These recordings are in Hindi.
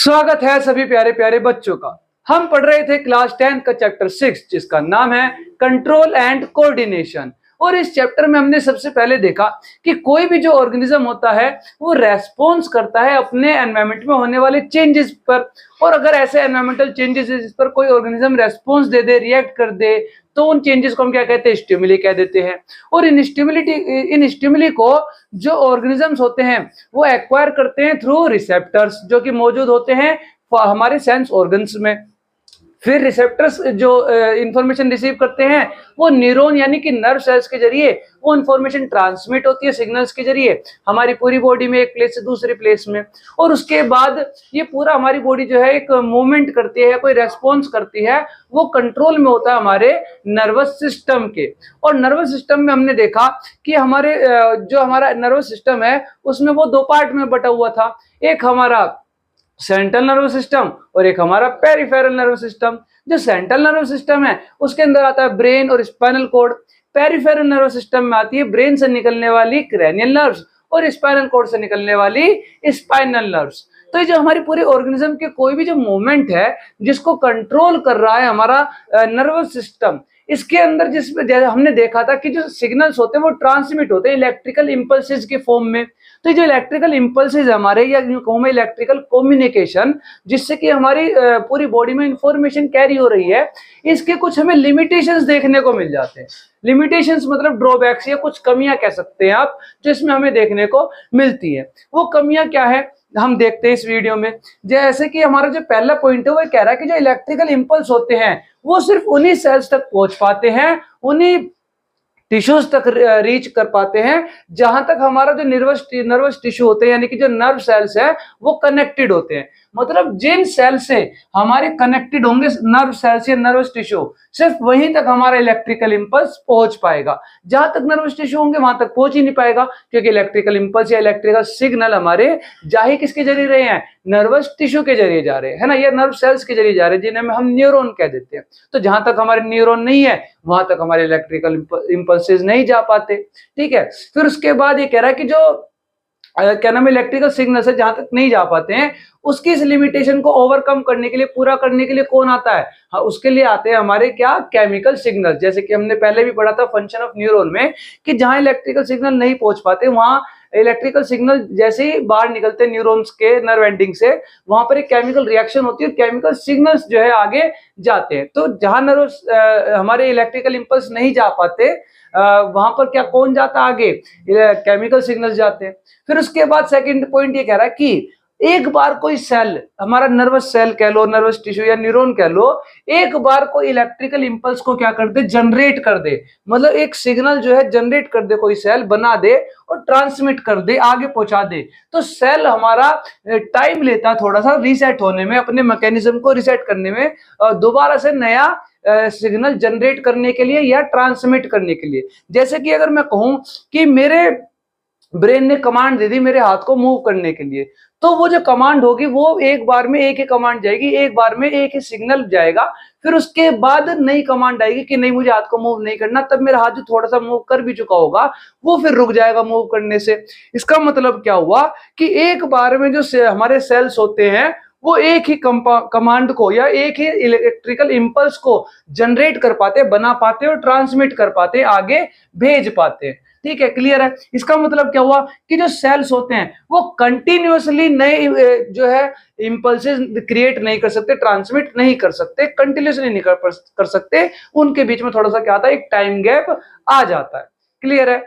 स्वागत है सभी प्यारे प्यारे बच्चों का। हम पढ़ रहे थे क्लास 10 का चैप्टर 6 जिसका नाम है कंट्रोल एंड कोऑर्डिनेशन। और इस चैप्टर में हमने सबसे पहले देखा कि कोई भी जो ऑर्गेनिज्म होता है वो रेस्पॉन्स करता है अपने एनवायरनमेंट में होने वाले चेंजेस पर। और अगर ऐसे एनवायरमेंटल चेंजेस जिस पर कोई ऑर्गेनिज्म रेस्पॉन्स दे दे, रिएक्ट कर दे, तो उन चेंजेस को हम क्या कहते हैं? स्टिमुली कह देते हैं। और इन स्टिमुली को जो ऑर्गेनिजम्स होते हैं वो एक्वायर करते हैं थ्रू रिसेप्टर्स जो कि मौजूद होते हैं हमारे सेंस ऑर्गन्स में। फिर रिसेप्टर्स जो इंफॉर्मेशन रिसीव करते हैं वो न्यूरॉन यानी कि नर्व सेल्स के जरिए वो इंफॉर्मेशन ट्रांसमिट होती है सिग्नल्स के जरिए हमारी पूरी बॉडी में, एक प्लेस से दूसरे प्लेस में। और उसके बाद ये पूरा हमारी बॉडी जो है एक मूवमेंट करती है, कोई रेस्पॉन्स करती है, वो कंट्रोल में होता है हमारे नर्वस सिस्टम के। और नर्वस सिस्टम में हमने देखा कि हमारे जो हमारा नर्वस सिस्टम है उसमें वो दो पार्ट में बटा हुआ था, एक हमारा सेंट्रल नर्वस सिस्टम और एक हमारा पेरिफेरल नर्वस सिस्टम। जो सेंट्रल नर्वस सिस्टम है उसके अंदर आता है ब्रेन और spinal cord. Peripheral nervous system में आती है ब्रेन से निकलने वाली क्रैनियल नर्व्स और स्पाइनल कॉर्ड से निकलने वाली स्पाइनल नर्व्स। तो ये जो हमारी पूरी ऑर्गेनिज्म के कोई भी जो मूवमेंट है जिसको कंट्रोल कर रहा है हमारा नर्वस सिस्टम, इसके अंदर जिसमें जैसे हमने देखा था कि जो सिग्नल्स होते हैं वो ट्रांसमिट होते हैं इलेक्ट्रिकल इंपल्सेस के फॉर्म में। तो ये जो इलेक्ट्रिकल इंपल्सेस हमारे या इलेक्ट्रिकल कम्युनिकेशन जिससे कि हमारी पूरी बॉडी में इंफॉर्मेशन कैरी हो रही है, इसके कुछ हमें लिमिटेशंस देखने को मिल जाते हैं। लिमिटेशंस मतलब ड्रॉबैक्स या कुछ कमियां कह सकते हैं आप, जो इसमें हमें देखने को मिलती है। वो कमियां क्या है हम देखते हैं इस वीडियो में। जैसे कि हमारा जो पहला पॉइंट है वो कह रहा है कि जो इलेक्ट्रिकल इंपल्स होते हैं वो सिर्फ उन्हीं सेल्स तक पहुंच पाते हैं, उन्हीं टिश्यूज तक रीच कर पाते हैं जहां तक हमारा जो नर्वस टिश्यू होते हैं यानी कि जो नर्व सेल्स है वो कनेक्टेड होते हैं। मतलब जिन सेल से हमारे कनेक्टेड होंगे नर्व सेल्स या नर्वस टिश्यू, सिर्फ वहीं तक हमारा इलेक्ट्रिकल इंपल्स पहुंच पाएगा। जहां तक नर्वस टिश्यू होंगे वहां तक पहुंच ही नहीं पाएगा, क्योंकि इलेक्ट्रिकल इंपल्स या इलेक्ट्रिकल सिग्नल हमारे जा ही किसके जरिए रहे हैं? नर्वस टिश्यू के जरिए जा रहे हैं, है ना, या नर्व सेल्स के जरिए जा रहे हैं जिन्हें हम न्यूरॉन कह देते हैं। तो जहां तक हमारे न्यूरॉन नहीं है वहां तक हमारे इलेक्ट्रिकल इंपल्सेस नहीं जा पाते। ठीक है। फिर उसके बाद ये कह रहा है कि जो क्या नाम इलेक्ट्रिकल सिग्नल से जहां तक नहीं जा पाते हैं उसकी इस लिमिटेशन को ओवरकम करने के लिए, पूरा करने के लिए कौन आता है? हाँ, उसके लिए आते हैं हमारे क्या? Chemical signal. जैसे कि हमने पहले भी पढ़ा था फंक्शन ऑफ न्यूरॉन में कि जहां इलेक्ट्रिकल सिग्नल नहीं पहुंच पाते वहां इलेक्ट्रिकल सिग्नल जैसे ही बाहर निकलते न्यूरॉन्स के नर्व एंडिंग से, वहां पर एक केमिकल रिएक्शन होती है, केमिकल सिग्नल्स जो है आगे जाते हैं। तो जहां नर्व हमारे इलेक्ट्रिकल इंपल्स नहीं जा पाते वहां पर क्या कौन जाता आगे? केमिकल सिग्नल्स जाते हैं। फिर उसके बाद सेकंड पॉइंट ये कह रहा है कि एक बार कोई सेल, हमारा नर्वस सेल कह लो, नर्वस टिश्यू या न्यूरॉन कह लो, एक बार कोई इलेक्ट्रिकल इंपल्स को क्या कर दे? जनरेट कर दे। मतलब एक सिग्नल जो है जनरेट कर दे, कोई सेल बना दे और ट्रांसमिट कर दे, आगे पहुंचा दे। तो सेल हमारा टाइम लेता थोड़ा सा रीसेट होने में, अपने मैकेनिज्म को रीसेट करने में, दोबारा से नया सिग्नल जनरेट करने के लिए या ट्रांसमिट करने के लिए। जैसे कि अगर मैं कहूं कि मेरे ब्रेन ने कमांड दे दी मेरे हाथ को मूव करने के लिए, तो वो जो कमांड होगी वो एक बार में एक ही कमांड जाएगी, एक बार में एक ही सिग्नल जाएगा। फिर उसके बाद नई कमांड आएगी कि नहीं मुझे हाथ को मूव नहीं करना, तब मेरा हाथ जो थोड़ा सा मूव कर भी चुका होगा वो फिर रुक जाएगा मूव करने से। इसका मतलब क्या हुआ कि एक बार में जो हमारे सेल्स होते हैं वो एक ही कमांड को या एक ही इलेक्ट्रिकल इंपल्स को जनरेट कर पाते, बना पाते और ट्रांसमिट कर पाते, आगे भेज पाते। ठीक है, क्लियर है? इसका मतलब क्या हुआ कि जो सेल्स होते हैं वो कंटिन्यूअसली नए जो है इंपल्सेस क्रिएट नहीं कर सकते, ट्रांसमिट नहीं कर सकते, कंटिन्यूअसली नहीं कर सकते। उनके बीच में थोड़ा सा क्या आता है? एक टाइम गैप आ जाता है। क्लियर है?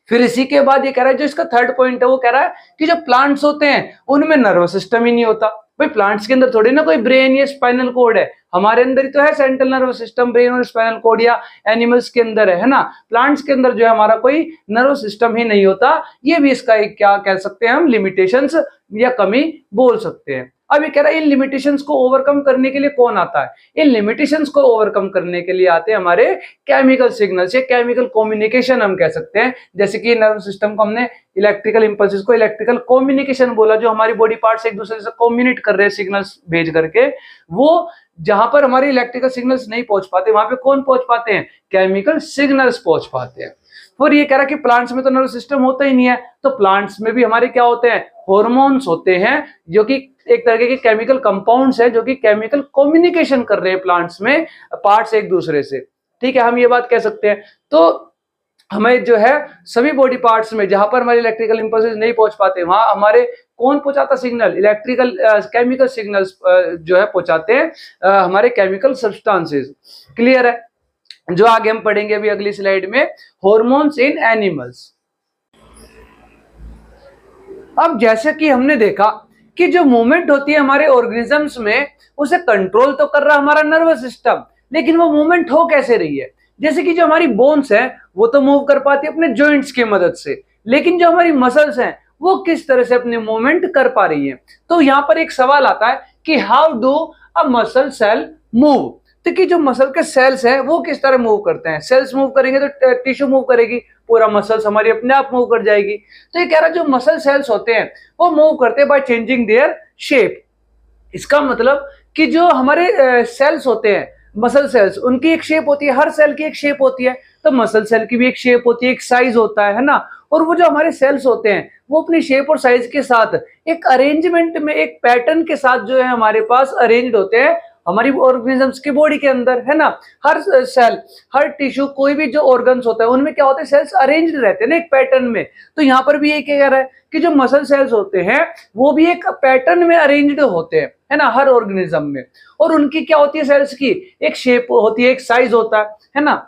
फिर इसी के बाद ये कह रहा है, जो इसका थर्ड पॉइंट है वो कह रहा है कि जो प्लांट्स होते हैं उनमें नर्वस सिस्टम ही नहीं होता। भाई प्लांट्स के अंदर थोड़ी ना कोई ब्रेन या स्पाइनल कोड है, हमारे अंदर ही तो है सेंट्रल नर्वस सिस्टम, ब्रेन और स्पाइनल कोड, या एनिमल्स के अंदर है ना। प्लांट्स के अंदर जो है हमारा कोई नर्वस सिस्टम ही नहीं होता। ये भी इसका एक क्या कह सकते हैं हम? लिमिटेशंस या कमी बोल सकते हैं। अब ये कह रहा है इन लिमिटेशंस को ओवरकम करने के लिए कौन आता है? इन लिमिटेशंस को ओवरकम करने के लिए आते हैं हमारे केमिकल सिग्नल्स या केमिकल कम्युनिकेशन हम कह सकते हैं। जैसे कि नर्वस सिस्टम को हमने इलेक्ट्रिकल इंपल्सेस को इलेक्ट्रिकल कम्युनिकेशन बोला, जो हमारी बॉडी पार्ट्स एक दूसरे से कम्युनिकेट कर रहे हैं सिग्नल्स भेज करके। वो जहां पर हमारे इलेक्ट्रिकल सिग्नल्स नहीं पहुंच पाते वहां पे कौन पहुंच पाते हैं? केमिकल सिग्नल्स पहुंच पाते हैं। फिर ये कह रहा है कि प्लांट्स में तो नर्वस सिस्टम होता ही नहीं है, तो प्लांट्स में भी हमारे क्या होते हैं, हॉर्मोन्स होते हैं, जो कि एक तरह के केमिकल कंपाउंड्स है जो कि केमिकल कम्युनिकेशन कर रहे हैं प्लांट्स में, पार्ट्स एक दूसरे से। ठीक है, हम ये बात कह सकते हैं। तो हमें जो है सभी बॉडी पार्ट्स में जहां पर हमारे इलेक्ट्रिकल इंपल्सेस नहीं पहुंच पाते, वहां हमारे कौन पहुंचाता सिग्नल, इलेक्ट्रिकल केमिकल सिग्नल्स जो है पहुंचाते हैं हमारे केमिकल सब्सटेंसेस। क्लियर है? जो आगे हम पढ़ेंगे अभी अगली स्लाइड में, हॉर्मोन्स इन एनिमल्स। अब जैसे कि हमने देखा कि जो मूवमेंट होती है हमारे ऑर्गेनिजम्स में, उसे कंट्रोल तो कर रहा हमारा नर्वस सिस्टम, लेकिन वो मूवमेंट हो कैसे रही है? जैसे कि जो हमारी बोन्स है वो तो मूव कर पाती है अपने जॉइंट्स की मदद से, लेकिन जो हमारी मसल्स हैं वो किस तरह से अपने मूवमेंट कर पा रही है? तो यहां पर एक सवाल आता है कि how do a muscle cell move. तो कि जो मसल के सेल्स हैं वो किस तरह मूव करते हैं? सेल्स मूव करेंगे तो टिश्यू मूव करेगी, पूरा मसल्स हमारी अपने आप मूव कर जाएगी। तो ये कह रहा है जो मसल सेल्स होते हैं वो मूव करते हैं बाय चेंजिंग देयर शेप। इसका मतलब कि जो हमारे सेल्स होते हैं, मसल सेल्स, उनकी एक शेप होती है, हर सेल की एक शेप होती है, तो मसल सेल की भी एक शेप होती है, एक साइज होता है ना। और वो जो हमारे सेल्स होते हैं वो अपनी शेप और साइज के साथ एक अरेंजमेंट में, एक पैटर्न के साथ जो है हमारे पास अरेंज्ड होते हैं हमारी ऑर्गेनिजम्स की बॉडी के अंदर, है ना। हर सेल, हर टिश्यू, कोई भी जो ऑर्गन्स होता है उनमें क्या होता है, सेल्स अरेंज्ड रहते हैं ना एक पैटर्न में। तो यहाँ पर भी ये कह रहा है कि जो मसल सेल्स होते हैं वो भी एक पैटर्न में अरेंज्ड होते हैं, है ना, हर ऑर्गेनिज्म में। और उनकी क्या होती है, सेल्स की एक शेप होती है, एक साइज होता है ना।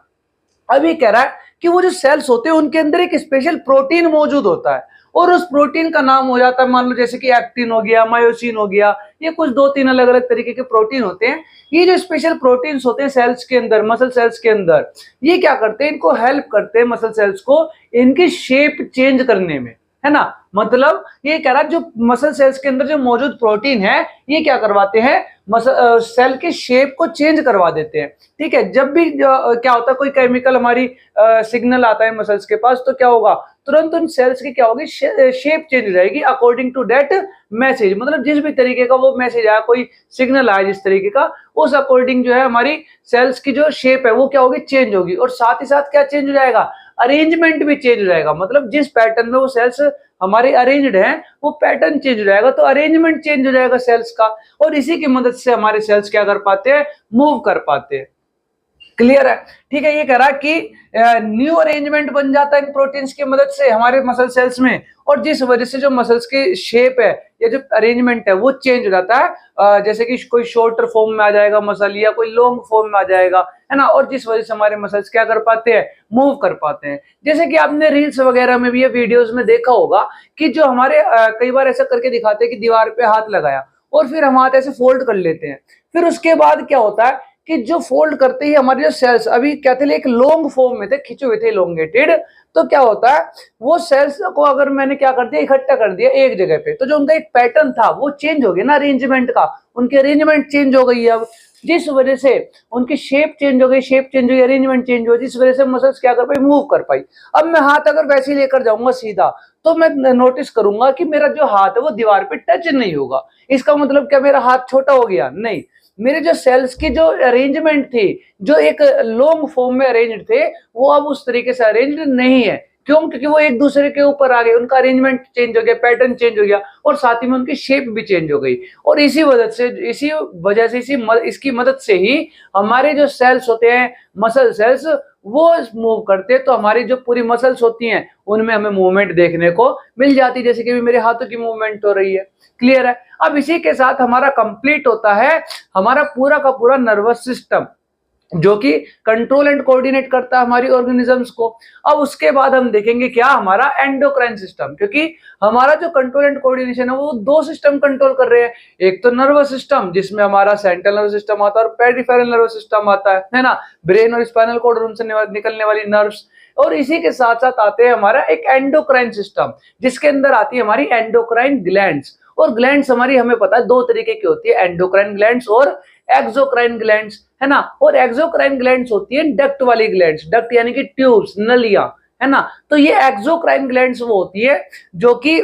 अब ये कह रहा है कि वो जो सेल्स होते हैं उनके अंदर एक स्पेशल प्रोटीन मौजूद होता है, और उस प्रोटीन का नाम हो जाता है, मान लो जैसे कि एक्टिन हो गया, मायोसिन हो गया, ये कुछ 2-3 अलग अलग तरीके के प्रोटीन होते हैं। ये जो स्पेशल प्रोटीन्स होते हैं सेल्स के अंदर, मसल सेल्स के अंदर, ये क्या करते हैं, इनको हेल्प करते हैं मसल सेल्स को इनकी शेप चेंज करने में, है ना। मतलब ये कह रहा है जो मसल सेल्स के अंदर जो मौजूद प्रोटीन है ये क्या करवाते हैं, मसल सेल के शेप को चेंज करवा देते हैं। ठीक है, जब भी क्या होता है, कोई केमिकल हमारी सिग्नल आता है मसल्स के पास, तो क्या होगा, तुरंत उन सेल्स की क्या होगी, शेप चेंज हो जाएगी अकॉर्डिंग टू दैट मैसेज। मतलब जिस भी तरीके का वो मैसेज आया, कोई सिग्नल आया जिस तरीके का, उस अकॉर्डिंग जो है हमारी सेल्स की जो शेप है वो क्या होगी, चेंज होगी। और साथ ही साथ क्या चेंज हो जाएगा, अरेंजमेंट भी चेंज हो जाएगा। मतलब जिस पैटर्न में वो सेल्स हमारे अरेंज्ड हैं वो पैटर्न चेंज हो जाएगा, तो अरेंजमेंट चेंज हो जाएगा सेल्स का, और इसी की मदद से हमारे सेल्स क्या कर पाते हैं, मूव कर पाते हैं। क्लियर है? ठीक है, ये कह रहा है कि न्यू अरेंजमेंट बन जाता है इन प्रोटीन्स की मदद से हमारे मसल सेल्स में, और जिस वजह से जो मसल्स की शेप है या जो अरेंजमेंट है वो चेंज हो जाता है। जैसे कि कोई शॉर्टर फॉर्म में आ जाएगा मसल, या कोई लॉन्ग फॉर्म में आ जाएगा, है ना। और जिस वजह से हमारे मसल्स क्या कर पाते हैं, मूव कर पाते हैं। जैसे कि आपने रील्स वगैरह में भी ये वीडियोस में देखा होगा कि जो हमारे कई बार ऐसा करके दिखाते हैं कि दीवार पे हाथ लगाया और फिर हम हाथ ऐसे फोल्ड कर लेते हैं, फिर उसके बाद क्या होता है कि जो फोल्ड करते ही हमारे जो सेल्स अभी क्या थे, एक लॉन्ग फॉर्म में थे, खिंचे हुए थे, इलोंगेटेड, तो क्या होता है वो सेल्स को अगर मैंने क्या कर दिया, इकट्ठा कर दिया एक जगह पे, तो जो उनका एक पैटर्न था वो चेंज हो गया ना, अरेंजमेंट का, उनकी अरेंजमेंट चेंज हो गई है अब, जिस वजह से उनकी शेप चेंज हो गई, शेप चेंज हुई, अरेंजमेंट चेंज हुआ, जिस वजह से मसल्स क्या कर पाई, मूव कर पाई। अब मैं हाथ अगर वैसे ही लेकर जाऊंगा सीधा, तो मैं नोटिस करूंगा कि मेरा जो हाथ है वो दीवार पे टच नहीं होगा। इसका मतलब क्या मेरा हाथ छोटा हो गया? नहीं, मेरे जो सेल्स की जो अरेंजमेंट थी, जो एक लॉन्ग फॉर्म में अरेंज्ड थे, वो अब उस तरीके से अरेंज्ड नहीं है। क्यों? क्योंकि वो एक दूसरे के ऊपर आ गए, उनका अरेंजमेंट चेंज हो गया, पैटर्न चेंज हो गया, और साथ ही में उनकी शेप भी चेंज हो गई। और इसी वजह से इसकी मदद से ही हमारे जो सेल्स होते हैं, मसल सेल्स, वो मूव करते हैं। तो हमारी जो पूरी मसल्स होती हैं उनमें हमें मूवमेंट देखने को मिल जाती है, जैसे कि मेरे हाथों की मूवमेंट हो रही है। क्लियर है? अब इसी के साथ हमारा कंप्लीट होता है हमारा पूरा का पूरा नर्वस सिस्टम, जो कि कंट्रोल एंड कोऑर्डिनेट करता है हमारी ऑर्गेनिजम्स को। अब उसके बाद हम देखेंगे क्या, हमारा एंडोक्राइन सिस्टम, क्योंकि हमारा जो कंट्रोल एंड कोऑर्डिनेशन है वो 2 सिस्टम कंट्रोल कर रहे हैं। एक तो नर्वस सिस्टम, जिसमें हमारा सेंट्रल नर्वस सिस्टम आता है और पेरिफेरल नर्वस सिस्टम आता है ना, ब्रेन और स्पाइनल कॉर्ड, उनसे निकलने वाली नर्व्स। और इसी के साथ साथ आते हैं हमारा एक एंडोक्राइन सिस्टम, जिसके अंदर आती है हमारी एंडोक्राइन ग्लैंड्स। और ग्लैंड्स हमारी हमें पता है 2 तरीके की होती है, एंडोक्राइन ग्लैंड्स और एक्सोक्राइन ग्लैंड्स, है ना। और एक्सोक्राइन ग्लैंड्स होती है डक्ट वाली ग्लैंड्स, डक्ट यानी कि ट्यूब्स, नलियां, है ना। तो ये एक्सोक्राइन ग्लैंड्स वो होती है जो कि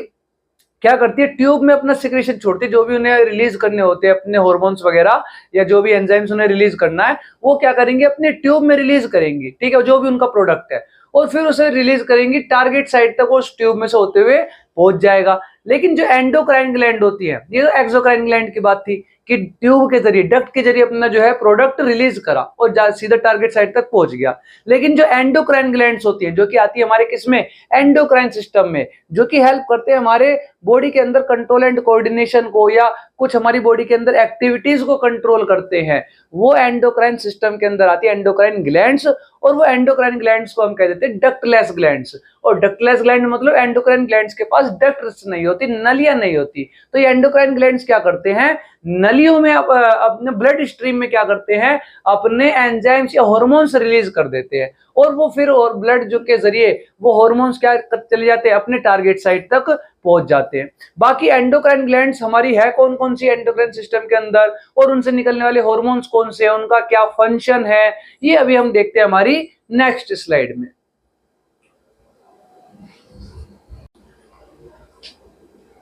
क्या करती है, ट्यूब में अपना सिक्रेशन छोड़ती है, जो भी उन्हें रिलीज करने होते हैं अपने हार्मोन्स वगैरह, या जो भी एंजाइम्स उन्हें रिलीज करना है वो क्या करेंगे, अपने ट्यूब में रिलीज करेंगे। ठीक है, जो भी उनका प्रोडक्ट है। और फिर उसे रिलीज करेंगी टारगेट साइट तक, उस ट्यूब में से होते हुए पहुंच जाएगा। लेकिन जो एंडोक्राइन ग्लैंड होती है, ये तो एक्सोक्राइन ग्लैंड की बात थी कि ट्यूब के जरिए, डक्ट के जरिए अपना जो है प्रोडक्ट रिलीज करा और सीधा टारगेट साइट तक पहुंच गया। लेकिन जो एंडोक्राइन ग्लैंड्स होती है, जो कि आती है हमारे किसमें, एंडोक्राइन सिस्टम में, जो कि हेल्प करते हैं हमारे बॉडी के अंदर कंट्रोल एंड कोऑर्डिनेशन को, या कुछ हमारी बॉडी के अंदर एक्टिविटीज को कंट्रोल करते हैं, वो एंडोक्राइन सिस्टम के अंदर आती है एंडोक्राइन ग्लैंड्स। और वो एंडोक्राइन ग्लैंड्स को हम कह देते हैं डक्टलेस ग्लैंड्स। और डक्टलेस ग्लैंड मतलब एंडोक्राइन ग्लैंड्स के पास डक्ट्स नहीं होती, नलियां नहीं होती। तो ये एंडोक्राइन ग्लैंड्स क्या करते हैं, नलियों में अपने ब्लड स्ट्रीम में क्या करते हैं, अपने एंजाइम्स या हार्मोन्स रिलीज कर देते हैं, और वो फिर और ब्लड जो के जरिए वो हार्मोन्स क्या चले जाते हैं, अपने टारगेट साइट तक पहुंच जाते हैं। बाकी एंडोक्राइन ग्लैंड्स हमारी है कौन कौन सी एंडोक्राइन सिस्टम के अंदर, और उनसे निकलने वाले हार्मोन्स कौन से हैं, उनका क्या फंक्शन है, ये अभी हम देखते हैं हमारी नेक्स्ट स्लाइड में।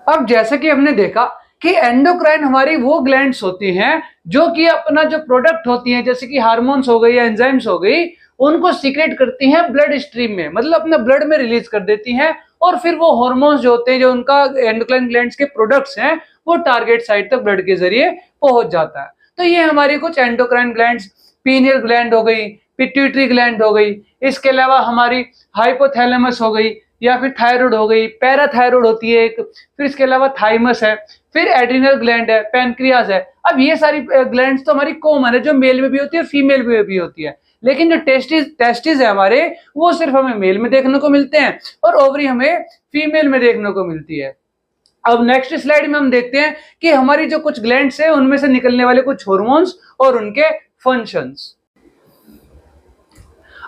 अब जैसे कि हमने देखा कि एंडोक्राइन हमारी वो ग्लैंड्स होती हैं जो कि अपना जो प्रोडक्ट होती हैं, जैसे कि हार्मोन्स हो गई या एंजाइम्स हो गई, उनको सीक्रेट करती हैं ब्लड स्ट्रीम में, मतलब अपने ब्लड में रिलीज कर देती हैं, और फिर वो हार्मोन्स जो होते हैं, जो उनका एंडोक्राइन ग्लैंड्स के प्रोडक्ट्स हैं, वो टारगेट साइट तक ब्लड के जरिए पहुंच जाता है। तो ये हमारी कुछ एंडोक्राइन ग्लैंड्स, पीनियल ग्लैंड हो गई, पिट्यूटरी ग्लैंड हो गई, इसके अलावा हमारी हाइपोथैलेमस हो गई, या फिर थायराइड हो गई, पैराथायराइड होती है एक, फिर इसके अलावा थाइमस है, फिर एड्रिनल ग्लैंड है, पैनक्रियाज है। अब ये सारी ग्लैंड्स तो हमारी कॉमन है, जो मेल में भी होती है और फीमेल में भी होती है। लेकिन जो टेस्टिस है हमारे, वो सिर्फ हमें मेल में देखने को मिलते हैं, और ओवरी हमें फीमेल में देखने को मिलती है। अब नेक्स्ट स्लाइड में हम देखते हैं कि हमारी जो कुछ ग्लैंड्स है, उनमें से निकलने वाले कुछ हार्मोन्स और उनके फंक्शंस।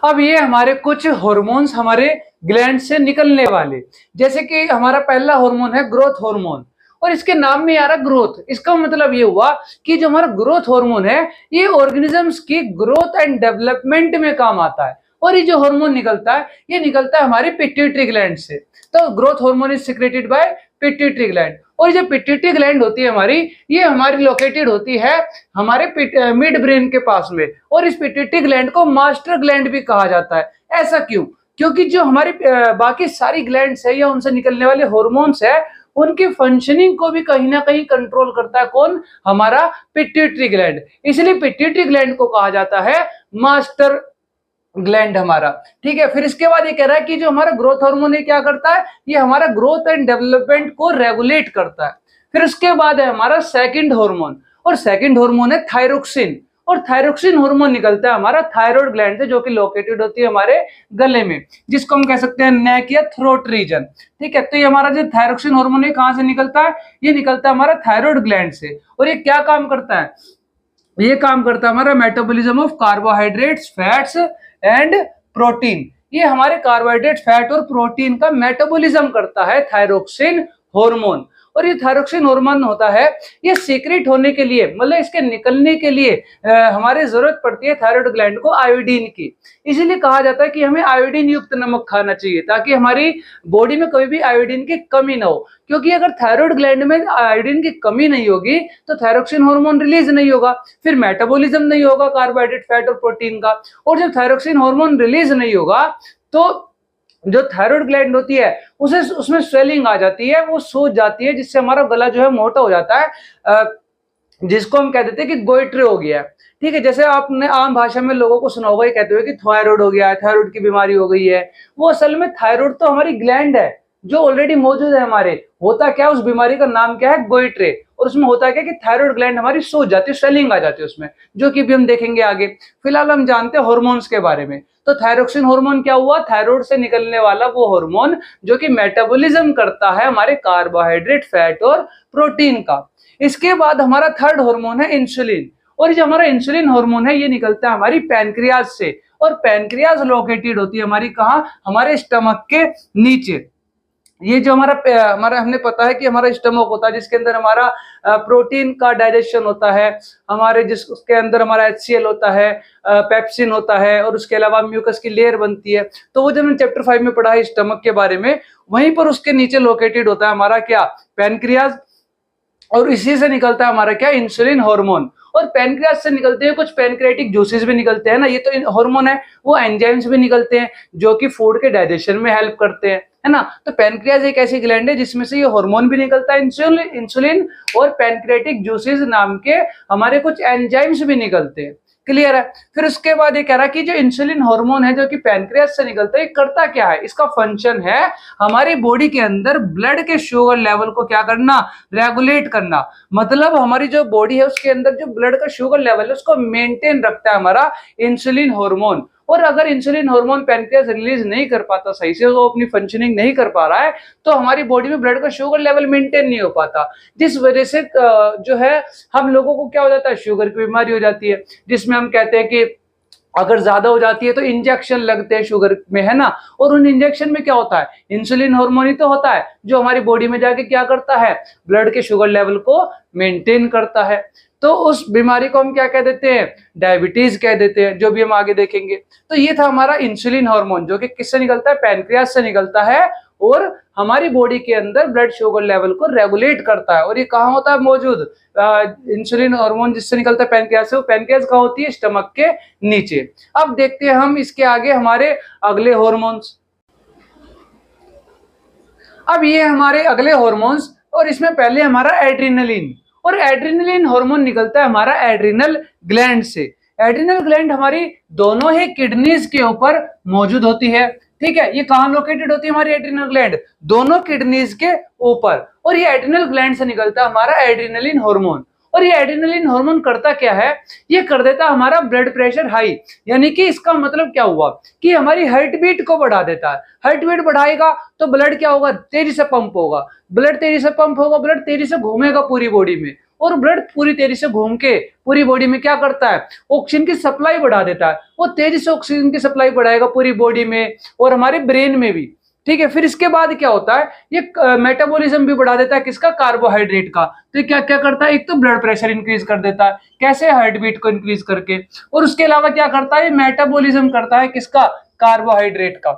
अब ये हमारे कुछ हार्मोन्स हमारे ग्लैंड से निकलने वाले, जैसे कि हमारा पहला हार्मोन है ग्रोथ हार्मोन, और इसके नाम में आ रहा ग्रोथ। इसका मतलब ये हुआ कि जो हमारा ग्रोथ हार्मोन है, ये ऑर्गेनिजम्स की ग्रोथ एंड डेवलपमेंट में काम आता है। और ये जो हार्मोन निकलता है, ये निकलता है हमारे पिट्यूटरी ग्लैंड से। तो growth hormone is secreted by pituitary gland. और जो पिट्यूटरी ग्लैंड होती है हमारी, ये हमारी लोकेटेड होती है हमारे मिड ब्रेन के पास में, और इस पिट्यूटरी ग्लैंड को मास्टर ग्लैंड भी कहा जाता है। ऐसा क्यों? क्योंकि जो हमारी बाकी सारी ग्लैंड्स है या उनसे निकलने वाले हार्मोन्स है, उनकी फंक्शनिंग को भी कहीं ना कहीं कंट्रोल करता है कौन? हमारा पिट्यूटरी ग्लैंड। इसलिए पिट्यूटरी ग्लैंड को कहा जाता है मास्टर ग्लैंड हमारा। ठीक है, फिर इसके बाद ये कह रहा है कि जो हमारा ग्रोथ हार्मोन है क्या करता है, ये हमारा ग्रोथ एंड डेवलपमेंट को रेगुलेट करता है। फिर उसके बाद है हमारा सेकंड हार्मोन, और सेकंड हार्मोन है थायरोक्सिन। और थायरोक्सिन हार्मोन निकलता है हमारा थायराइड ग्लैंड से, जो कि लोकेटेड होती है हमारे गले में, जिसको हम कह सकते हैं नेक या थ्रोट रीजन। ठीक है, तो ये हमारा जो थायरोक्सिन हार्मोन है कहां से निकलता है? ये निकलता है हमारा थायराइड ग्लैंड से। और ये क्या काम करता है? ये काम करता है हमारा metabolism of carbohydrates, fats and protein. ये हमारे कार्बोहाइड्रेट, फैट और प्रोटीन का मेटाबॉलिज्म करता है थायरोक्सिन हार्मोन। और ये थायरोक्सिन हार्मोन होता है, ये सीक्रेट होने के लिए, मतलब इसके निकलने के लिए हमारे जरूरत पड़ती है थायराइड ग्लैंड को आयोडीन की। इसीलिए कहा जाता है कि हमें आयोडीन युक्त नमक खाना चाहिए, ताकि हमारी बॉडी में कभी भी आयोडीन की कमी ना हो। क्योंकि अगर थायराइड ग्लैंड में आयोडीन की कमी नहीं होगी, तो थायरोक्सिन हार्मोन रिलीज नहीं होगा, फिर मेटाबॉलिज्म नहीं होगा कार्बोहाइड्रेट, फैट और प्रोटीन का। और जब थायरोक्सिन हार्मोन रिलीज नहीं होगा, तो जो थायराइड ग्लैंड होती है उसे उसमें स्वेलिंग आ जाती है, वो सूज जाती है, जिससे हमारा गला जो है मोटा हो जाता है, जिसको हम कह देते हैं कि गोइट्रे हो गया है। ठीक है, जैसे आपने आम भाषा में लोगों को सुना होगा, ये कहते हुए कि थायराइड हो गया है, थायराइड की बीमारी हो गई है। वो असल में थायराइड तो हमारी ग्लैंड है जो ऑलरेडी मौजूद है हमारे। होता क्या, उस बीमारी का नाम क्या है? गोइट्रे। और उसमें होता क्या कि थायराइड ग्लैंड हमारी सूज जाती है, स्वेलिंग आ जाती है उसमें, जो कि भी हम देखेंगे आगे। फिलहाल हम जानते हैं हार्मोन्स के बारे में। तो थायरोक्सिन हार्मोन क्या हुआ? थायराइड से निकलने वाला वो हार्मोन जो कि मेटाबॉलिज्म करता है हमारे कार्बोहाइड्रेट, फैट और प्रोटीन का। इसके बाद हमारा थर्ड हार्मोन है इंसुलिन। और जो हमारा इंसुलिन हार्मोन है, ये निकलता है हमारी पैनक्रियाज से। और पैनक्रियाज लोकेटेड होती है हमारी कहाँ? हमारे स्टमक के नीचे। ये जो हमारा हमने पता है कि हमारा स्टमक होता है, जिसके अंदर हमारा प्रोटीन का डाइजेशन होता है, हमारे जिसके अंदर हमारा HCl होता है, पेप्सिन होता है, और उसके अलावा म्यूकस की लेयर बनती है। तो वो जब हमने चैप्टर 5 में पढ़ा है स्टमक के बारे में, वहीं पर उसके नीचे लोकेटेड होता है हमारा क्या? पैनक्रियाज। और इसी से निकलता है हमारा क्या? Insulin hormone. और पैनक्रियाज से निकलते हैं कुछ पैनक्रियाटिक जूसेस भी निकलते हैं ना, ये तो हार्मोन है। वो एंजाइम्स भी निकलते हैं जो कि फूड के डाइजेशन में हेल्प करते हैं, है ना। तो पैनक्रियाज एक ऐसी ग्लैंड है जिसमें से ये हार्मोन भी निकलता है, इंसुलिन और पैनक्रियाटिक जूसेस नाम के हमारे कुछ एंजाइम्स भी निकलते हैं। क्लियर है। फिर उसके बाद ये कह रहा है कि जो इंसुलिन हार्मोन है जो कि पैनक्रियाज से निकलता है, ये करता क्या है, इसका फंक्शन है हमारी बॉडी के अंदर ब्लड के शुगर लेवल को क्या करना, रेगुलेट करना। मतलब हमारी जो बॉडी है उसके अंदर जो ब्लड का शुगर लेवल है उसको मेंटेन रखता है हमारा इंसुलिन हार्मोन। और अगर इंसुलिन हार्मोन पैनक्रियाज रिलीज नहीं कर पाता सही से, वो अपनी फंक्शनिंग नहीं कर पा रहा है, तो हमारी बॉडी में ब्लड का शुगर लेवल मेंटेन नहीं हो पाता, जिस वजह से जो है हम लोगों को क्या हो जाता है, शुगर की बीमारी हो जाती है, जिसमें हम कहते हैं कि अगर ज्यादा हो जाती है तो इंजेक्शन लगते हैं शुगर में, है ना। और उन इंजेक्शन में क्या होता है, इंसुलिन हार्मोन ही तो होता है जो हमारी बॉडी में जाके क्या करता है, ब्लड के शुगर लेवल को मेंटेन करता है। तो उस बीमारी को हम क्या कह देते हैं, डायबिटीज कह देते हैं, जो भी हम आगे देखेंगे। तो ये था हमारा इंसुलिन हार्मोन जो कि किससे निकलता है, पैनक्रियाज से निकलता है और हमारी बॉडी के अंदर ब्लड शुगर लेवल को रेगुलेट करता है। और ये कहाँ होता है मौजूद, इंसुलिन हार्मोन जिससे निकलता है पैनक्रियाज से, वो पैनक्रियाज कहाँ होती है, स्टमक के नीचे। अब देखते हैं हम इसके आगे हमारे अगले हॉर्मोन्स। अब ये हमारे अगले हॉर्मोन्स, और इसमें पहले हमारा एड्रेनलिन, और एड्रेनलिन हार्मोन निकलता है हमारा एड्रिनल ग्लैंड से। एड्रिनल ग्लैंड हमारी दोनों ही किडनीज के ऊपर मौजूद होती है, ठीक है। ये कहाँ लोकेटेड होती है हमारी एड्रिनल ग्लैंड, दोनों किडनीज के ऊपर। और ये एड्रिनल ग्लैंड से निकलता है हमारा एड्रेनलिन हार्मोन। और ये एड्रेनलिन हार्मोन करता क्या है, ये कर देता है हमारा ब्लड प्रेशर हाई, यानी कि इसका मतलब क्या हुआ कि हमारी हार्ट बीट को बढ़ा देता है। हार्ट बीट बढ़ाएगा तो ब्लड क्या होगा, तेजी से पंप होगा, ब्लड तेजी से पंप होगा, ब्लड तेजी से घूमेगा पूरी बॉडी में, और ब्लड पूरी तेजी से घूम के पूरी बॉडी में क्या करता है, ऑक्सीजन की सप्लाई बढ़ा देता है। वो तेजी से ऑक्सीजन की सप्लाई बढ़ाएगा पूरी बॉडी में और हमारे ब्रेन में भी, ठीक है। फिर इसके बाद क्या होता है, ये मेटाबॉलिज्म भी बढ़ा देता है किसका, कार्बोहाइड्रेट का। तो ये क्या क्या करता है, एक तो ब्लड प्रेशर इंक्रीज कर देता है, कैसे, हार्ट बीट को इंक्रीज करके। और उसके अलावा क्या करता है, मेटाबॉलिज्म करता है किसका, कार्बोहाइड्रेट का,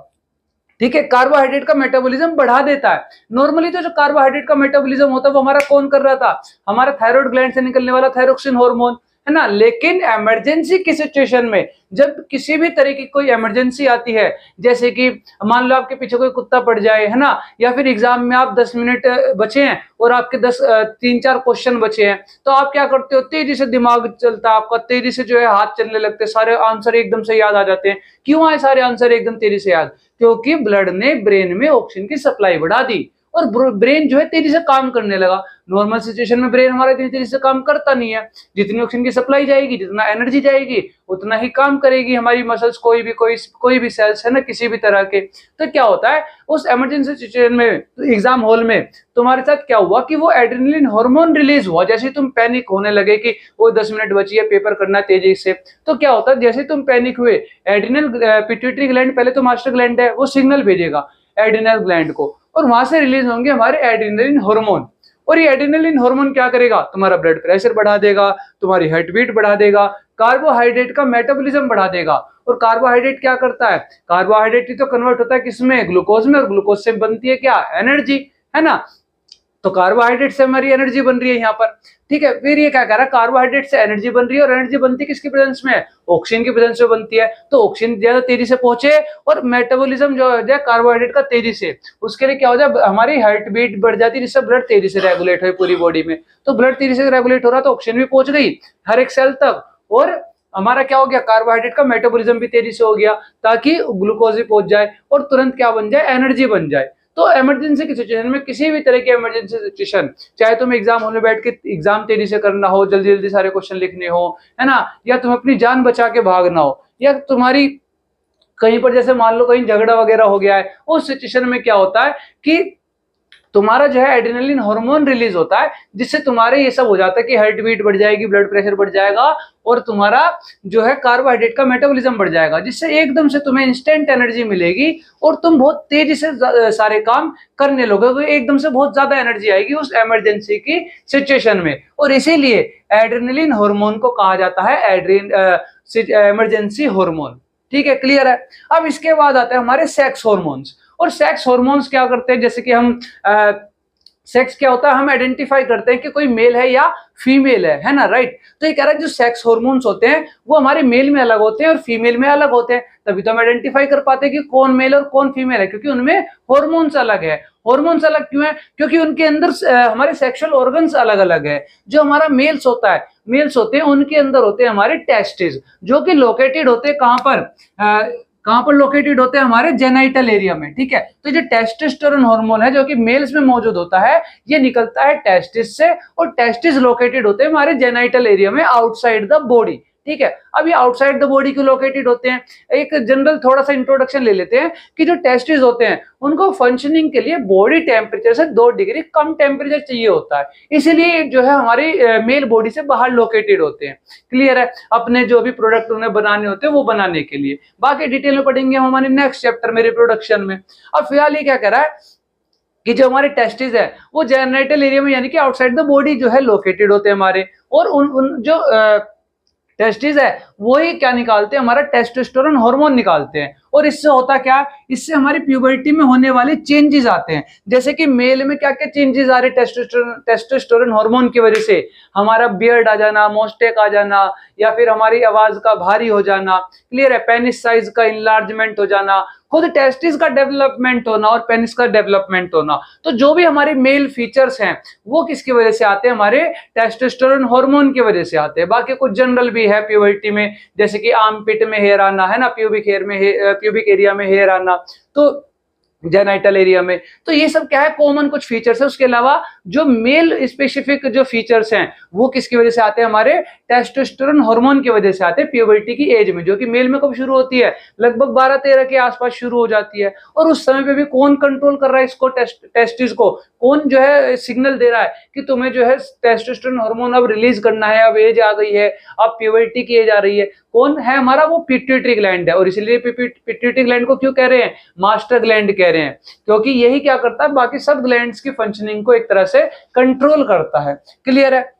ठीक है। कार्बोहाइड्रेट का मेटाबॉलिज्म बढ़ा देता है। नॉर्मली तो जो कार्बोहाइड्रेट का मेटाबॉलिज्म होता है वो हमारा कौन कर रहा था, हमारा थायराइड ग्लैंड से निकलने वाला थायरोक्सिन हार्मोन, है ना। लेकिन इमरजेंसी की सिचुएशन में, जब किसी भी तरह की कोई इमरजेंसी आती है, जैसे कि मान लो आपके पीछे कोई कुत्ता पड़ जाए, है ना, या फिर एग्जाम में आप 10 मिनट बचे हैं और आपके 3-4 क्वेश्चन बचे हैं, तो आप क्या करते हो, तेजी से दिमाग चलता है आपका, तेजी से जो है हाथ चलने लगते, सारे आंसर एकदम से याद आ जाते हैं। क्यों आए सारे आंसर एकदम तेजी से याद, क्योंकि ब्लड ने ब्रेन में ऑक्सीजन की सप्लाई बढ़ा दी और ब्रेन जो है तेजी से काम करने लगा। नॉर्मल सिचुएशन में ब्रेन हमारा इतनी तेजी से काम करता नहीं है, जितनी ऑक्सीजन की सप्लाई जाएगी, जितना एनर्जी जाएगी, उतना ही काम करेगी हमारी मसल्स, कोई भी सेल्स है ना किसी भी तरह के। तो क्या होता है उस इमरजेंसी सिचुएशन में, एग्जाम हॉल में तुम्हारे साथ क्या हुआ कि वो एड्रेनलिन हार्मोन रिलीज हुआ। जैसे तुम पैनिक होने लगे कि वो 10 मिनट बची है, पेपर करना तेजी से, तो क्या होता है, जैसे तुम पैनिक हुए, एड्रिनल पिट्यूटरी ग्लैंड, पहले तो मास्टर ग्लैंड है, वो सिग्नल भेजेगा एड्रिनल ग्लैंड को, और वहां से रिलीज होंगे हमारे एड्रेनलिन हार्मोन। और ये एड्रेनलिन हार्मोन क्या करेगा, तुम्हारा ब्लड प्रेशर बढ़ा देगा, तुम्हारी हार्ट बीट बढ़ा देगा, कार्बोहाइड्रेट का मेटाबॉलिज्म बढ़ा देगा। और कार्बोहाइड्रेट क्या करता है, कार्बोहाइड्रेट ही तो कन्वर्ट होता है किसमें, ग्लूकोज में, और ग्लूकोज से बनती है क्या, एनर्जी, है ना। तो कार्बोहाइड्रेट से हमारी एनर्जी बन रही है यहाँ पर, ठीक है। फिर ये क्या कह रहा है, कार्बोहाइड्रेट से एनर्जी बन रही है, और एनर्जी बनती किसकी प्रेजेंस में, ऑक्सीजन की प्रेजेंस में बनती है। तो ऑक्सीजन ज्यादा तेजी से पहुंचे और मेटाबॉलिज्म जो हो जाए कार्बोहाइड्रेट का तेजी से, उसके लिए क्या हो जाए, हमारी हार्ट बीट बढ़ जाती है, जिससे ब्लड तेजी से रेगुलेट हो पूरी बॉडी में। तो ब्लड तेजी से रेगुलेट हो रहा तो ऑक्सीजन भी पहुंच गई हर एक सेल तक, और हमारा क्या हो गया, कार्बोहाइड्रेट का मेटाबॉलिज्म भी तेजी से हो गया, ताकि ग्लूकोज भी पहुंच जाए और तुरंत क्या बन जाए, एनर्जी बन जाए। तो इमरजेंसी की सिचुएशन में, किसी भी तरह की इमरजेंसी सिचुएशन, चाहे तुम्हें एग्जाम हॉल में बैठ के एग्जाम तेजी से करना हो, जल्दी जल्दी सारे क्वेश्चन लिखने हो, है ना, या तुम्हें अपनी जान बचा के भागना हो, या तुम्हारी कहीं पर जैसे मान लो कहीं झगड़ा वगैरह हो गया है, उस सिचुएशन में क्या होता है कि तुम्हारा जो है एड्रेनलिन हार्मोन रिलीज होता है, जिससे तुम्हारे ये सब हो जाता है कि हार्ट बीट बढ़ जाएगी, ब्लड प्रेशर बढ़ जाएगा, और तुम्हारा जो है कार्बोहाइड्रेट का मेटाबॉलिज्म बढ़ जाएगा, जिससे एकदम से तुम्हें इंस्टेंट एनर्जी मिलेगी और तुम बहुत तेजी से सारे काम करने लगोगे, एकदम से बहुत ज्यादा एनर्जी आएगी उस इमरजेंसी की सिचुएशन में। और इसीलिए एड्रेनलिन हार्मोन को कहा जाता है इमरजेंसी हार्मोन, ठीक है, क्लियर है। अब इसके बाद आते हैं हमारे सेक्स हार्मोन्स। और सेक्स हार्मोन्स क्या करते हैं, जैसे कि हम सेक्स क्या होता है, हम आइडेंटिफाई करते हैं कि कोई मेल है या फीमेल है ना, राइट। तो ये कह रहा है जो सेक्स हार्मोन्स होते हैं वो हमारे मेल में अलग होते हैं और फीमेल में अलग होते हैं, तभी तो हम आइडेंटिफाई कर पाते हैं कि कौन मेल और कौन फीमेल है, क्योंकि उनमें हार्मोन्स अलग है। हार्मोन्स अलग क्यों है, क्योंकि उनके अंदर हमारे सेक्सुअल ऑर्गन्स अलग अलग है। जो हमारा मेल्स होता है, मेल्स होते हैं उनके अंदर होते हैं हमारे टेस्टिस, जो कि लोकेटेड होते हैं कहां पर, कहां पर लोकेटेड होते हैं, हमारे जेनाइटल एरिया में, ठीक है। तो जो टेस्टोस्टेरोन हार्मोन है जो कि मेल्स में मौजूद होता है, ये निकलता है टेस्टिस से, और टेस्टिस लोकेटेड होते हैं हमारे जेनाइटल एरिया में आउटसाइड द बॉडी, ठीक है। अब ये आउटसाइड द बॉडी क्यों लोकेटेड होते हैं, एक जनरल थोड़ा सा इंट्रोडक्शन ले लेते हैं कि जो टेस्टिस होते हैं उनको फंक्शनिंग के लिए बॉडी टेम्परेचर से 2 डिग्री कम टेम्परेचर चाहिए होता है, इसीलिए जो है हमारी मेल बॉडी से बाहर लोकेटेड होते हैं। क्लियर है, अपने जो भी प्रोडक्ट उन्हें बनाने होते हैं वो बनाने के लिए। बाकी डिटेल में पढ़ेंगे हम हमारे नेक्स्ट चैप्टर में, रिप्रोडक्शन में। अब फिलहाल ये क्या कह रहा है कि जो हमारे टेस्टिस है वो जेनाइटल एरिया में यानी कि आउटसाइड द बॉडी जो है लोकेटेड होते हैं हमारे, और उन जो टेस्टिस है वो ही क्या निकालते हैं, हमारा टेस्टोस्टेरोन हार्मोन निकालते हैं। और इससे होता क्या, इससे हमारी प्यूबर्टी में होने वाले चेंजेस आते हैं। जैसे कि मेल में क्या क्या चेंजेस आ रहे हैं टेस्टोस्टेरोन हार्मोन की वजह से, हमारा बियर्ड आ जाना, मोस्टेक आ जाना, या फिर हमारी आवाज का भारी हो जाना, क्लियर है, पेनिस साइज का इंलार्जमेंट हो जाना, खुद टेस्टिस का डेवलपमेंट होना और पेनिस का डेवलपमेंट होना। तो जो भी हमारे मेल फीचर्स हैं वो किसकी वजह से आते हैं, हमारे टेस्टोस्टेरोन हार्मोन की वजह से आते हैं। बाकी कुछ जनरल भी है प्यूबर्टी में, जैसे कि आर्मपिट में हेयर आना, है ना, प्यूबिक एरिया में हेयर आना, तो जेनाइटल एरिया में। तो ये सब क्या है, कॉमन कुछ फीचर्स है। उसके अलावा जो मेल स्पेसिफिक जो फीचर्स हैं वो किसकी वजह से आते हैं, हमारे टेस्टोस्टेरोन हार्मोन की वजह से आते हैं प्यूबर्टी की एज में, जो कि मेल में कब शुरू होती है, लगभग 12-13 के आसपास शुरू हो जाती है। और उस समय पे भी कौन कंट्रोल कर रहा है इसको, टेस्टिस को, कौन जो है सिग्नल दे रहा है कि तुम्हें जो है टेस्टोस्टेरोन हार्मोन अब रिलीज करना है, अब एज आ गई है, अब प्यूबर्टी की एज आ रही है, कौन है हमारा, वो पिट्यूटरी ग्लैंड है। और इसलिए पिट्यूटरी ग्लैंड को क्यों कह रहे हैं, मास्टर ग्लैंड कह रहे हैं, क्योंकि यही क्या करता है, बाकी सब ग्लैंड्स की फंक्शनिंग को एक तरह से कंट्रोल करता है। क्लियर है।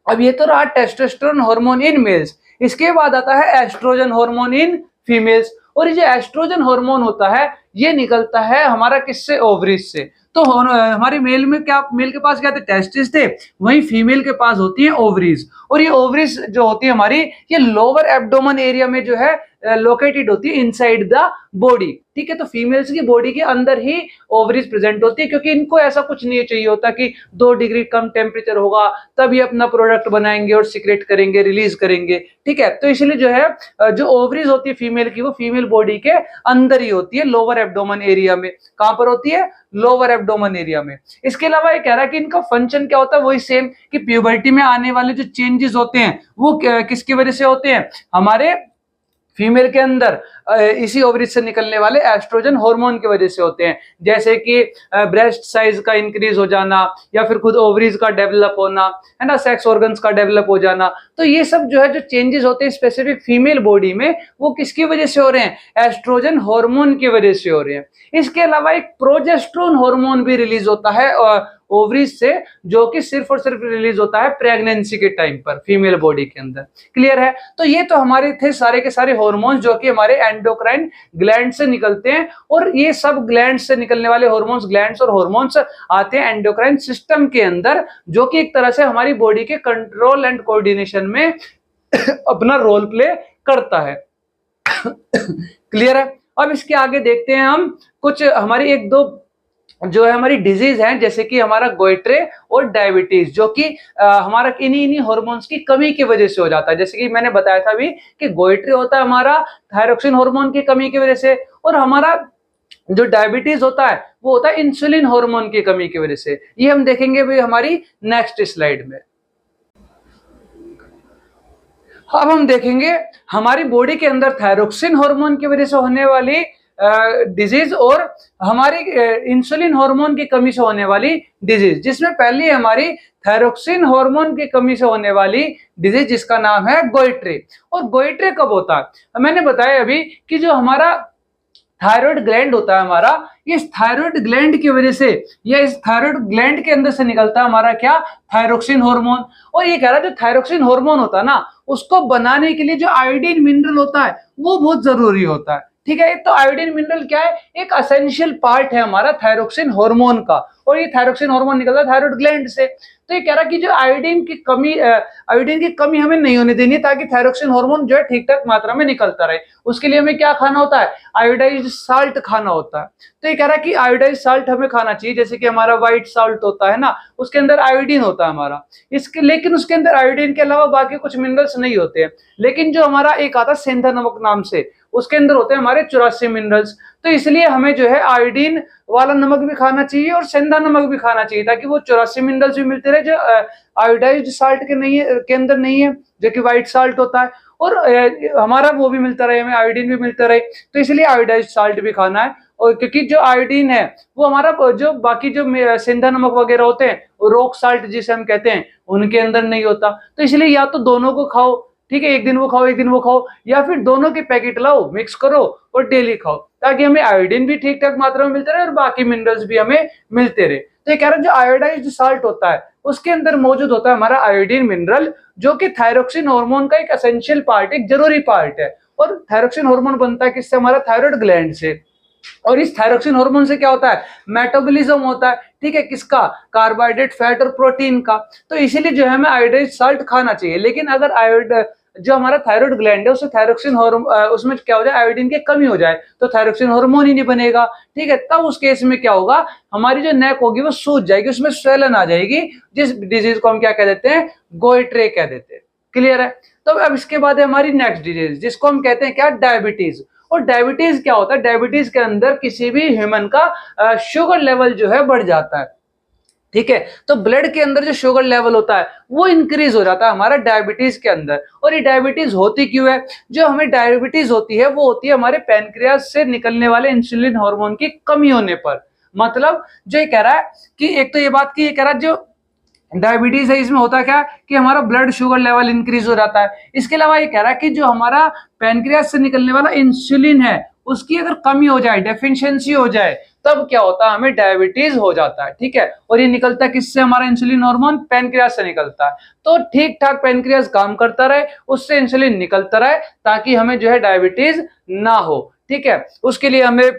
अब ये तो रहा टेस्टोस्टेरोन हार्मोन इन मेल्स। इसके बाद आता है एस्ट्रोजन हार्मोन इन फीमेल्स। और ये जो एस्ट्रोजन हार्मोन होता है ये निकलता है हमारा किससे, ओवरीज से। तो हमारे मेल में क्या, मेल के पास क्या थे, टेस्टिस थे, वहीं फीमेल के पास होती है ओवरीज। और ये ओवरीज जो होती है हमारी, ये लोअर एब्डोमेन एरिया में जो है लोकेटेड होती है इनसाइड द बॉडी, ठीक है। तो फीमेल्स की बॉडी के अंदर ही ओवरीज प्रेजेंट होती है, क्योंकि इनको ऐसा कुछ नहीं चाहिए होता कि 2 डिग्री कम टेम्परेचर होगा तब ये अपना प्रोडक्ट बनाएंगे और सीक्रेट करेंगे, रिलीज करेंगे, ठीक है। तो इसलिए जो है जो ओवरीज होती है फीमेल की, वो फीमेल बॉडी के अंदर ही होती है, लोअर एब्डोमेन एरिया में। कहां पर होती है, लोअर एब्डोमेन एरिया में। इसके अलावा ये कह रहा है कि इनका फंक्शन क्या होता है, वही सेम, कि प्यूबर्टी में आने वाले जो चेंजेस होते हैं वो किसकी वजह से होते हैं, हमारे फीमेल के अंदर इसी ओवरीज से निकलने वाले एस्ट्रोजन हार्मोन की वजह से होते हैं। जैसे कि ब्रेस्ट साइज का इंक्रीज हो जाना, या फिर खुद ओवरीज का डेवलप होना, है ना, सेक्स ऑर्गन्स का डेवलप हो जाना। तो ये सब जो है जो चेंजेस होते हैं स्पेसिफिक फीमेल बॉडी में, वो किसकी वजह से हो रहे हैं, एस्ट्रोजन हार्मोन की वजह से हो रहे हैं। इसके अलावा एक प्रोजेस्टेरोन हार्मोन भी रिलीज होता है ओवरीज से, जो कि सिर्फ और सिर्फ रिलीज होता है प्रेगनेंसी के टाइम पर फीमेल बॉडी के अंदर। क्लियर है। तो ये तो हमारे थे सारे के सारे हार्मोन्स जो कि हमारे एंडोक्राइन ग्लैंड से निकलते हैं। और ये सब ग्लैंड से निकलने वाले हार्मोन्स, ग्लैंड्स और हार्मोन्स आते हैं एंडोक्राइन सिस्टम के अंदर, जो कि एक तरह से हमारी बॉडी के कंट्रोल एंड कोऑर्डिनेशन में अपना रोल प्ले करता है। क्लियर है। अब इसके आगे देखते हैं हम कुछ हमारी 1-2 जो है हमारी डिजीज है, जैसे कि हमारा गोइट्रे और डायबिटीज, जो कि हमारा इन्हीं हार्मोन्स की कमी की वजह से हो जाता है। जैसे कि मैंने बताया था अभी कि गोइट्रे होता है हमारा थायरोक्सिन हार्मोन की कमी की वजह से, और हमारा जो डायबिटीज होता है वो होता है इंसुलिन हार्मोन की कमी की वजह से। ये हम देखेंगे भी हमारी नेक्स्ट स्लाइड में। अब हम देखेंगे हमारी बॉडी के अंदर थायरोक्सिन हार्मोन की वजह से होने वाली डिजीज और हमारी इंसुलिन हार्मोन की कमी से होने वाली डिजीज, जिसमें पहली हमारी थायरोक्सिन हार्मोन की कमी से होने वाली डिजीज, जिसका नाम है गोइट्रे। और गोइट्रे कब होता है, मैंने बताया अभी कि जो हमारा थायराइड ग्लैंड होता है हमारा, इस थायराइड ग्लैंड की वजह से, या इस थायराइड ग्लैंड के अंदर से निकलता है हमारा क्या, थायरोक्सिन हार्मोन। और ये कह रहा है जो थायरोक्सिन हार्मोन होता है ना, उसको बनाने के लिए जो आयोडीन मिनरल होता है वो बहुत जरूरी होता है, ठीक है। तो आयोडीन मिनरल क्या है, एक एसेंशियल पार्ट है हमारा थायरोक्सिन हार्मोन का। और ये थायरोक्सिन हार्मोन निकलता है थायराइड ग्लैंड से। तो ये कह रहा है कि जो आयोडीन की कमी हमें नहीं होने देनी ताकि थायरोक्सिन हार्मोन जो है ठीक ठाक मात्रा में निकलता रहे। उसके लिए हमें क्या खाना होता है, आयोडाइज्ड साल्ट खाना होता है। तो ये कह रहा है कि आयोडाइज्ड साल्ट हमें खाना चाहिए, जैसे कि हमारा व्हाइट साल्ट होता है ना, उसके अंदर आयोडीन होता है हमारा, इसके लेकिन उसके अंदर आयोडीन के अलावा बाकी कुछ मिनरल्स नहीं होते हैं। लेकिन जो हमारा एक आता है सेंधा नमक नाम से, उसके अंदर होते हैं हमारे 84 मिनरल्स। तो इसलिए हमें जो है आयोडीन वाला नमक भी खाना चाहिए और सेंधा नमक भी खाना चाहिए ताकि वो 84 मिनरल्स भी मिलते रहे जो आयोडाइज्ड साल्ट के अंदर नहीं है, जो कि व्हाइट साल्ट होता है, और हमारा वो भी मिलता रहे, हमें आयोडीन भी मिलता रहे। तो इसलिए आयोडाइज्ड साल्ट भी खाना है। और क्योंकि जो आयोडीन है वो हमारा जो बाकी जो सेंधा नमक वगैरह होते हैं, रॉक साल्ट जिसे हम कहते हैं, उनके अंदर नहीं होता। तो इसलिए या तो दोनों को खाओ, ठीक है, एक दिन वो खाओ एक दिन वो खाओ, या फिर दोनों के पैकेट लाओ, मिक्स करो और डेली खाओ ताकि हमें आयोडीन भी ठीक ठाक मात्रा में मिलते रहे और बाकी मिनरल्स भी हमें मिलते रहे। तो ये कह रहा है जो आयोडाइज्ड साल्ट होता है उसके अंदर मौजूद होता है हमारा आयोडीन मिनरल, जो कि थायरोक्सिन हार्मोन का एक एसेंशियल पार्ट, एक जरूरी पार्ट है। और थायरोक्सिन हार्मोन बनता है किससे, हमारा थायराइड ग्लैंड से। और इस थायरोक्सिन हार्मोन से क्या होता है, मेटाबॉलिज्म होता है, ठीक है, किसका, कार्बोहाइड्रेट, फैट और प्रोटीन का। तो इसीलिए जो है हमें आयोडाइज्ड साल्ट खाना चाहिए। लेकिन अगर जो हमारा थायराइड ग्लैंड है उससे थायरोक्सिन उसमें क्या हो जाए, आयोडीन की कमी हो जाए तो थायरोक्सिन हार्मोन ही नहीं बनेगा, ठीक है। तब उस केस में क्या होगा, हमारी जो नेक होगी वो सूज जाएगी, उसमें स्वेलन आ जाएगी, जिस डिजीज को हम क्या कह देते हैं, गोइट्रे कह देते हैं। क्लियर है। तो अब इसके बाद है हमारी नेक्स्ट डिजीज जिसको हम कहते हैं क्या, डायबिटीज। और डायबिटीज क्या होता है, डायबिटीज के अंदर किसी भी ह्यूमन का शुगर लेवल जो है बढ़ जाता है, ठीक है। तो ब्लड के अंदर जो शुगर लेवल होता है वो इंक्रीज हो जाता है हमारा डायबिटीज के अंदर। और ये डायबिटीज होती क्यों है, जो हमें डायबिटीज होती है वो होती है हमारे पैनक्रियास से निकलने वाले इंसुलिन हार्मोन की कमी होने पर। मतलब जो ये कह रहा है कि एक तो ये बात की, ये कह रहा है जो डायबिटीज है इसमें होता क्या कि हमारा ब्लड शुगर लेवल इंक्रीज हो जाता है। इसके अलावा ये कह रहा है कि जो हमारा पैनक्रियास से निकलने वाला इंसुलिन है उसकी अगर कमी हो जाए, डेफिशिएंसी हो जाए, तब क्या होता है, हमें डायबिटीज हो जाता है, ठीक है। और ये निकलता है किससे, हमारा इंसुलिन हार्मोन पैनक्रियास से निकलता है। तो ठीक ठाक पैनक्रियास काम करता रहे, उससे इंसुलिन निकलता रहे ताकि हमें जो है डायबिटीज ना हो, ठीक है। उसके लिए हमें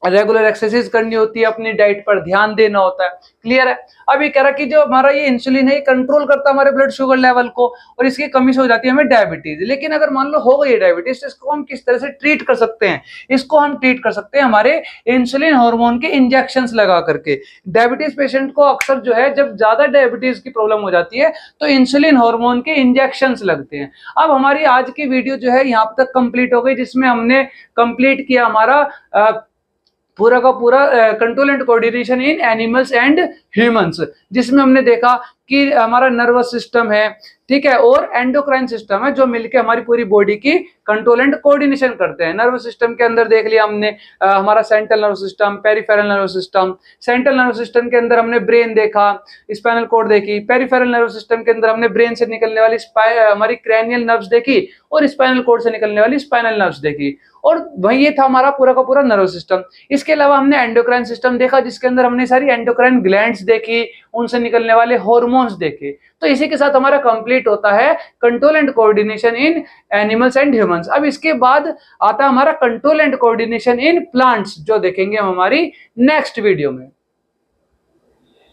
रेगुलर एक्सरसाइज करनी होती है, अपनी डाइट पर ध्यान देना होता है। क्लियर है। अब ये कह रहा कि जो हमारा ये इंसुलिन है ये कंट्रोल करता है हमारे ब्लड शुगर लेवल को, और इसकी कमी से हो जाती है हमें डायबिटीज। लेकिन अगर मान लो हो गई है डायबिटीज तो इसको हम किस तरह से ट्रीट कर सकते हैं, इसको हम ट्रीट कर सकते हैं हमारे इंसुलिन हार्मोन के इंजेक्शंस लगा करके। डायबिटीज पेशेंट को अक्सर जो है जब ज्यादा डायबिटीज की प्रॉब्लम हो जाती है तो इंसुलिन हार्मोन के इंजेक्शंस लगते हैं। अब हमारी आज की वीडियो जो है यहाँ तक कंप्लीट हो गई, जिसमें हमने कंप्लीट किया हमारा पूरा का पूरा control and coordination in animals and humans, जिसमें हमने देखा कि हमारा नर्वस सिस्टम है, ठीक है, और एंडोक्राइन सिस्टम है जो मिलकर हमारी पूरी बॉडी की कंट्रोल एंड कोऑर्डिनेशन करते हैं। नर्वस सिस्टम के अंदर देख लिया हमने हमारा central nervous system, peripheral nervous system. Central nervous system के अंदर हमने ब्रेन देखा, स्पाइनल कॉर्ड देखी। पेरिफेरल नर्वस सिस्टम के अंदर हमने ब्रेन से निकलने वाली हमारी क्रैनियल नर्व्स देखी और स्पाइनल कॉर्ड से निकलने वाली स्पाइनल नर्व्स देखी। और वही ये था हमारा पूरा का पूरा नर्वस सिस्टम। इसके अलावा हमने एंडोक्राइन सिस्टम देखा जिसके अंदर हमने सारी एंडोक्राइन ग्लैंड्स देखी, उनसे निकलने वाले हार्मोन्स देखे। तो इसी के साथ हमारा कंप्लीट होता है control and coordination in animals and humans. अब इसके बाद आता है हमारा control and coordination in plants, जो देखेंगे हम हमारी नेक्स्ट वीडियो में।